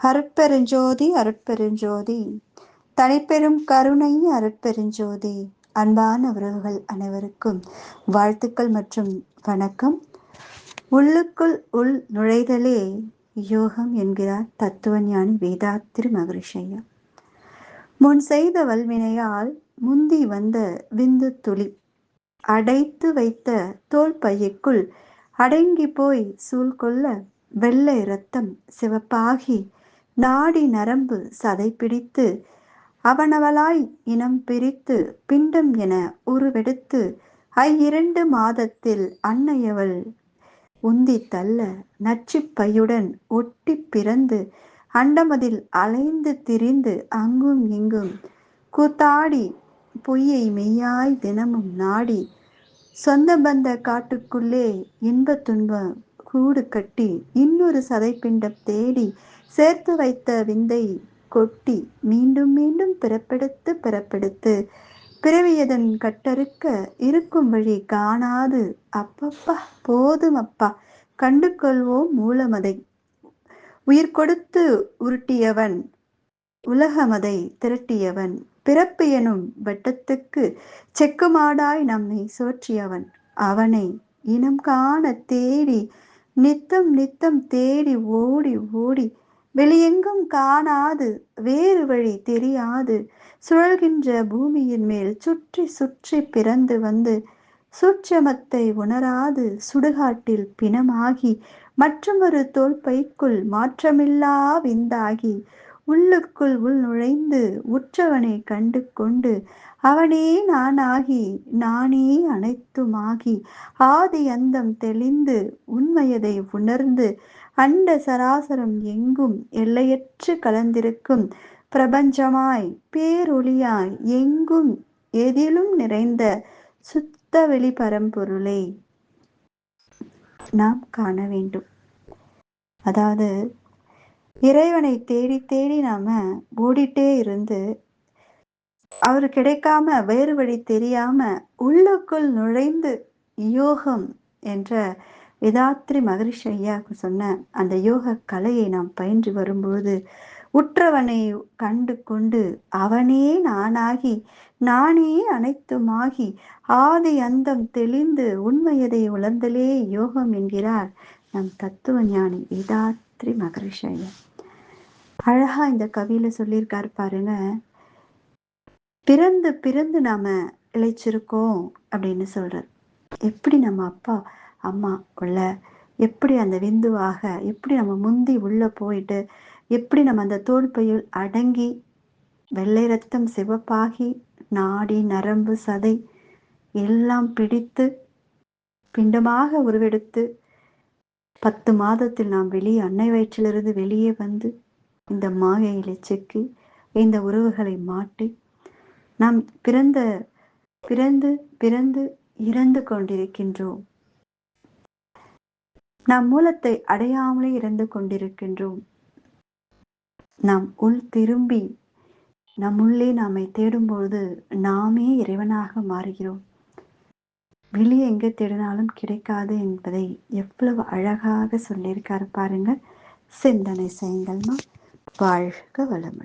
அருட்பெருஞ்சோதி அருட்பெருஞ்சோதி தனிப்பெரும் கருணை அருட்பெருஞ்சோதி. அன்பான உறவுகள் அனைவருக்கும் வாழ்த்துக்கள் மற்றும் வணக்கம். உள்ளுக்குள் உள் நுழைதலே யோகம் என்கிறார் தத்துவஞானி வேதாத்திரி மகரிஷையா. முன் செய்த வல்வினையால் முந்தி வந்த விந்து துளி அடைத்து வைத்த தோல் பையுக்குள் அடங்கி போய் சூழ்கொள்ள வெள்ளை இரத்தம் சிவப்பாகி நாடி நரம்பு சதை பிடித்து அவனவளாய் இனம் பிரித்து பிண்டம் என உருவெடுத்து 2 மாதத்தில் அன்னையவள் உந்தி தள்ள நச்சுப் பையுடன் ஒட்டி பிறந்து அண்டமதில் அலைந்து திரிந்து அங்கும் இங்கும் கூத்தாடி பொய்யை மெய்யாய் தினமும் நாடி சொந்த பந்த காட்டுக்குள்ளே இன்ப துன்பம் கூடு கட்டி இன்னொரு சதைப்பிண்டம் தேடி சேர்த்து வைத்த விந்தை கொட்டி மீண்டும் மீண்டும் பிறப்பெடுத்து பிறவியதன் கட்டறுக்க இருக்கும் வழி காணாது அப்பப்பா போதும் அப்பா கண்டு கொள்வோம் மூலமதை உயிர் கொடுத்து உருட்டியவன் உலகமதை திரட்டியவன் பிறப்பு எனும் வட்டத்துக்கு செக்குமாடாய் நம்மை சோற்றியவன் அவனை இனம் காண தேடி நித்தம் நித்தம் தேடி ஓடி ஓடி வெளியெங்கும் காணாது வேறு வழி தெரியாது சுழல்கின்ற பூமியின் மேல் சுற்றி சுற்றி பிறந்து வந்து சூட்சமத்தை உணராது சுடுகாட்டில் பிணமாகி மற்றொரு தோல்பைக்குள் மாற்றமில்லா விந்தாகி உள்ளுக்குள் உள் நுழைந்து உற்றவனை கண்டு கொண்டு அவனே நானாகி நானே அனைத்துமாகி ஆதி அந்தம் தெளிந்து உண்மையதை உணர்ந்து அண்ட சராசரம் எங்கும் எல்லையற்று கலந்திருக்கும் பிரபஞ்சமாய் பேரொளியாய் எங்கும் எதிலும் நிறைந்த சுத்த வெளி பரம்பொருளை நாம் காண வேண்டும். அதாவது இறைவனை தேடி தேடி நாம ஓடிட்டே இருந்து அவரு கிடைக்காம வேறு வழி தெரியாம உள்ளுக்குள் நுழைந்து யோகம் என்ற வேதாத்திரி மகரிஷி ஐயா சொன்ன அந்த யோக கலையை நாம் பயின்று வரும்போது உற்றவனை கண்டு கொண்டு அவனே நானாகி நானே அனைத்துமாகி ஆதி அந்தம் தெளிந்து உண்மையதை உணர்ந்தலே யோகம் என்கிறார் நம் தத்துவ ஞானி வேதாத்திரி மகரிஷி ஐயா. அழகா இந்த கவியில சொல்லியிருக்காரு பாருங்க. பிறந்து பிறந்து நாம இழைச்சிருக்கோம் அப்படின்னு சொல்றார். எப்படி நம்ம அப்பா அம்மா உள்ள எப்படி அந்த விந்துவாக எப்படி நம்ம முந்தி உள்ள போயிட்டு எப்படி நம்ம அந்த தோல் பையில் அடங்கி வெள்ளை ரத்தம் சிவப்பாகி நாடி நரம்பு சதை எல்லாம் பிடித்து பிண்டமாக உருவெடுத்து 10 மாதத்தில் நாம் வெளியே அன்னை வயிற்றிலிருந்து வெளியே வந்து இந்த மாயையில சிக்கி இந்த உறவுகளை மாட்டி நாம் பிறந்து பிறந்து இறந்து கொண்டிருக்கின்றோம். நாம் மூலத்தை அடையாமலே இறந்து கொண்டிருக்கின்றோம். நாம் உள் திரும்பி நம்முள்ளே நாமை தேடும்போது நாமே இறைவனாக மாறுகிறோம். வெளியே எங்கே தேடினாலும் கிடைக்காது என்பதை எவ்வளவு அழகாக சொல்லியிருக்காரு பாருங்க. சிந்தனை செய்யுங்கள்மா. வாழ்க வளமுடன்.